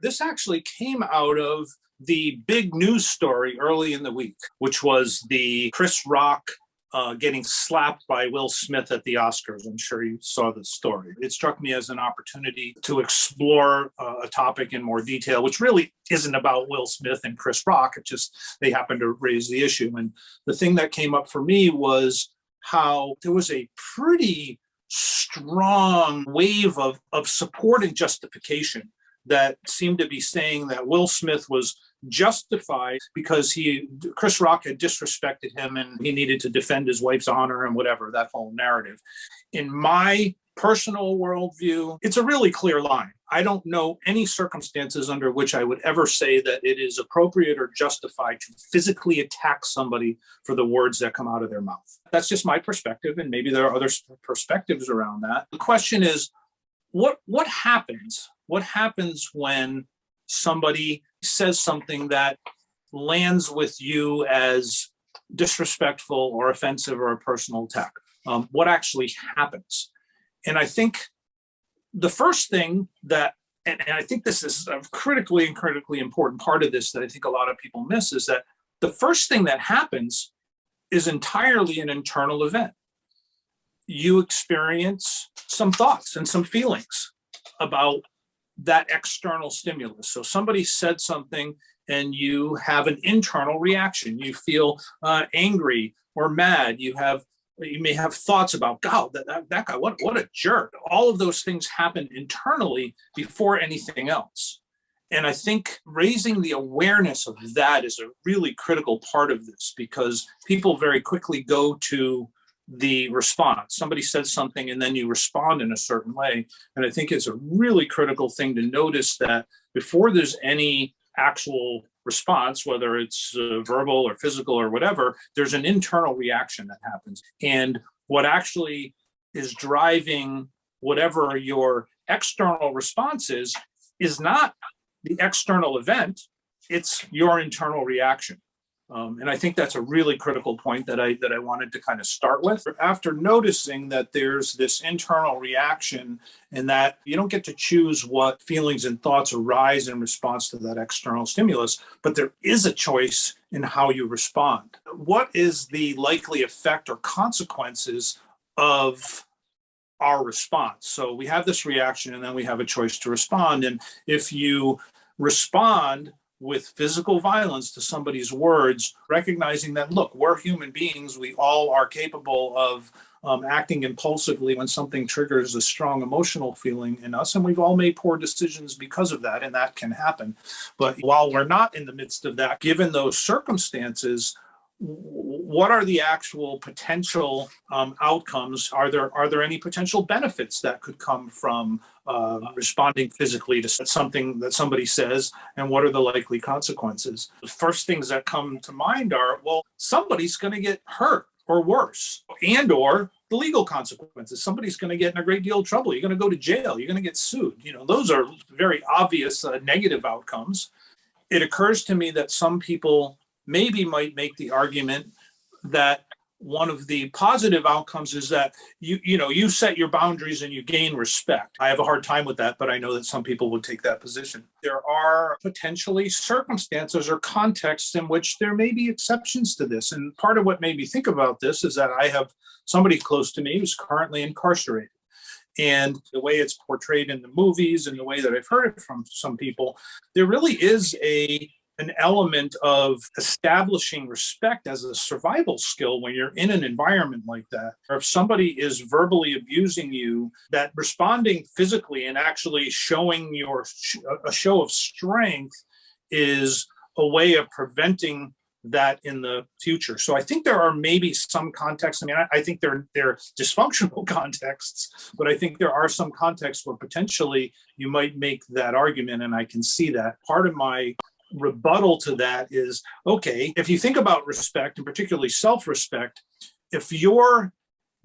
This actually came out of the big news story early in the week, which was the Chris Rock getting slapped by Will Smith at the Oscars. I'm sure you saw the story. It struck me as an opportunity to explore a topic in more detail, which really isn't about Will Smith and Chris Rock. It just, they happened to raise the issue. And the thing that came up for me was how there was a pretty strong wave of support and justification that seemed to be saying that Will Smith was justified because Chris Rock had disrespected him and he needed to defend his wife's honor and whatever, that whole narrative. In my personal worldview, it's a really clear line. I don't know any circumstances under which I would ever say that it is appropriate or justified to physically attack somebody for the words that come out of their mouth. That's just my perspective, and maybe there are other perspectives around that. The question is, what happens? What happens when somebody says something that lands with you as disrespectful or offensive or a personal attack? What actually happens? And I think the first thing that, and I think this is a critically important part of this that I think a lot of people miss, is that the first thing that happens is entirely an internal event. You experience some thoughts and some feelings about that external stimulus. So somebody said something and you have an internal reaction. You feel angry or mad. You may have thoughts about, God, that guy, what a jerk. All of those things happen internally before anything else. And I think raising the awareness of that is a really critical part of this, because people very quickly go to the response. Somebody says something and then you respond in a certain way. And I think it's a really critical thing to notice that before there's any actual response, whether it's verbal or physical or whatever, there's an internal reaction that happens. And what actually is driving whatever your external response is not the external event, it's your internal reaction. And I think that's a really critical point that I wanted to kind of start with. After noticing that there's this internal reaction and that you don't get to choose what feelings and thoughts arise in response to that external stimulus, but there is a choice in how you respond. What is the likely effect or consequences of our response? So we have this reaction and then we have a choice to respond. And if you respond with physical violence to somebody's words, recognizing that, look, we're human beings. We all are capable of acting impulsively when something triggers a strong emotional feeling in us. And we've all made poor decisions because of that, and that can happen. But while we're not in the midst of that, given those circumstances, what are the actual potential outcomes? Are there any potential benefits that could come from responding physically to something that somebody says, and what are the likely consequences? The first things that come to mind are, well, somebody's going to get hurt or worse, and or the legal consequences. Somebody's going to get in a great deal of trouble. You're going to go to jail. You're going to get sued. Those are very obvious negative outcomes. It occurs to me that some people maybe might make the argument that one of the positive outcomes is that you set your boundaries and you gain respect. I have a hard time with that, but I know that some people would take that position. There are potentially circumstances or contexts in which there may be exceptions to this. And part of what made me think about this is that I have somebody close to me who's currently incarcerated. And the way it's portrayed in the movies and the way that I've heard it from some people, there really is an element of establishing respect as a survival skill when you're in an environment like that. Or if somebody is verbally abusing you, that responding physically and actually showing a show of strength is a way of preventing that in the future. So I think there are maybe some contexts. I mean, I think they're dysfunctional contexts, but I think there are some contexts where potentially you might make that argument, and I can see that. Part of my rebuttal to that is, okay, if you think about respect, and particularly self-respect, if you're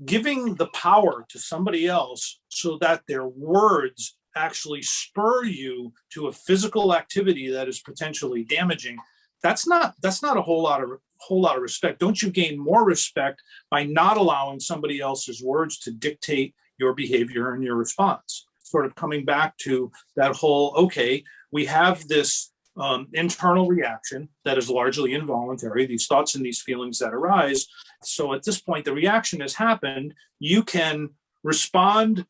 giving the power to somebody else so that their words actually spur you to a physical activity that is potentially damaging, that's not a whole lot of respect. Don't you gain more respect by not allowing somebody else's words to dictate your behavior and your response? Sort of coming back to that whole, okay, we have this internal reaction that is largely involuntary, these thoughts and these feelings that arise. So at this point, the reaction has happened. You can respond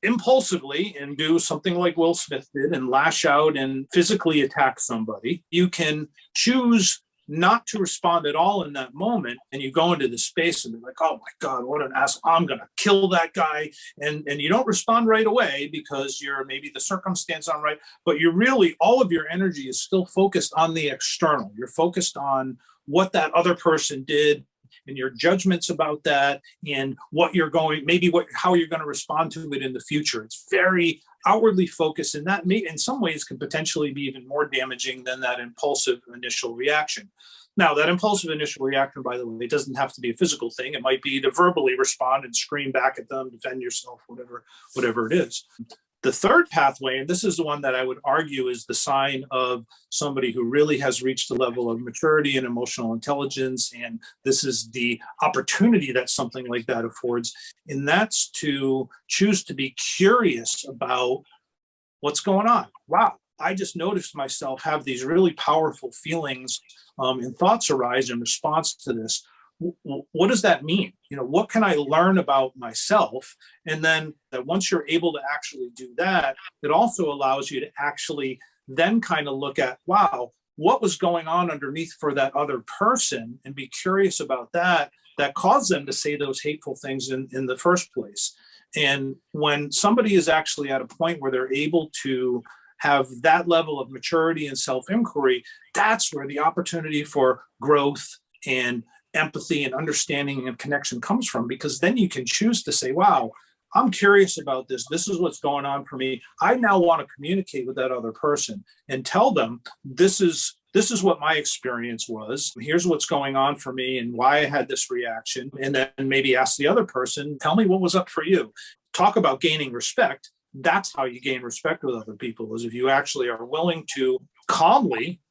impulsively and do something like Will Smith did and lash out and physically attack somebody. You can choose not to respond at all in that moment, and you go into the space and be like, oh my God, what an ass, I'm gonna kill that guy. And you don't respond right away because you're maybe the circumstance aren't right, but you're really, all of your energy is still focused on the external. You're focused on what that other person did and your judgments about that and what you're going, maybe how you're going to respond to it in the future. It's very outwardly focused, and that may, in some ways, can potentially be even more damaging than that impulsive initial reaction. Now, that impulsive initial reaction, by the way, doesn't have to be a physical thing. It might be to verbally respond and scream back at them, defend yourself, whatever it is. The third pathway, and this is the one that I would argue is the sign of somebody who really has reached a level of maturity and emotional intelligence, and this is the opportunity that something like that affords, and that's to choose to be curious about what's going on. Wow, I just noticed myself have these really powerful feelings and thoughts arise in response to this. What does that mean? What can I learn about myself? And then that once you're able to actually do that, it also allows you to actually then kind of look at, wow, what was going on underneath for that other person, and be curious about that caused them to say those hateful things in the first place. And when somebody is actually at a point where they're able to have that level of maturity and self-inquiry, that's where the opportunity for growth and empathy and understanding and connection comes from, because then you can choose to say, wow, I'm curious about this. This is what's going on for me. I now want to communicate with that other person and tell them this is what my experience was. Here's what's going on for me and why I had this reaction. And then maybe ask the other person, tell me what was up for you. Talk about gaining respect. That's how you gain respect with other people, is if you actually are willing to calmly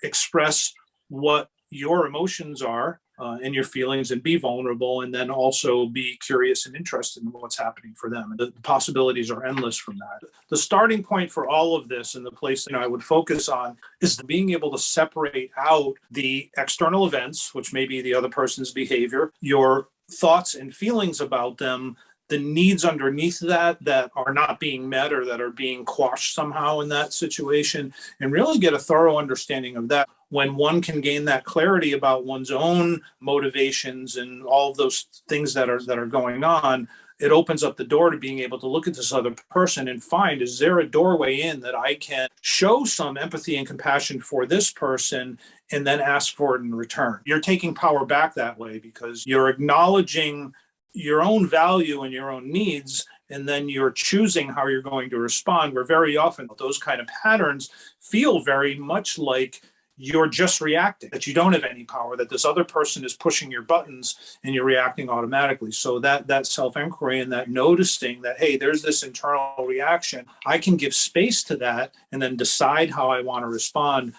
express what your emotions are and your feelings, and be vulnerable, and then also be curious and interested in what's happening for them. And the possibilities are endless from that. The starting point for all of this, and the place I would focus on, is being able to separate out the external events, which may be the other person's behavior, your thoughts and feelings about them, the needs underneath that are not being met or that are being quashed somehow in that situation, and really get a thorough understanding of that. When one can gain that clarity about one's own motivations and all of those things that are going on, it opens up the door to being able to look at this other person and find, is there a doorway in that I can show some empathy and compassion for this person and then ask for it in return? You're taking power back that way, because you're acknowledging your own value and your own needs, and then you're choosing how you're going to respond, where very often those kind of patterns feel very much like you're just reacting, that you don't have any power, that this other person is pushing your buttons and you're reacting automatically. So that self-inquiry and that noticing that, hey, there's this internal reaction, I can give space to that and then decide how I want to respond,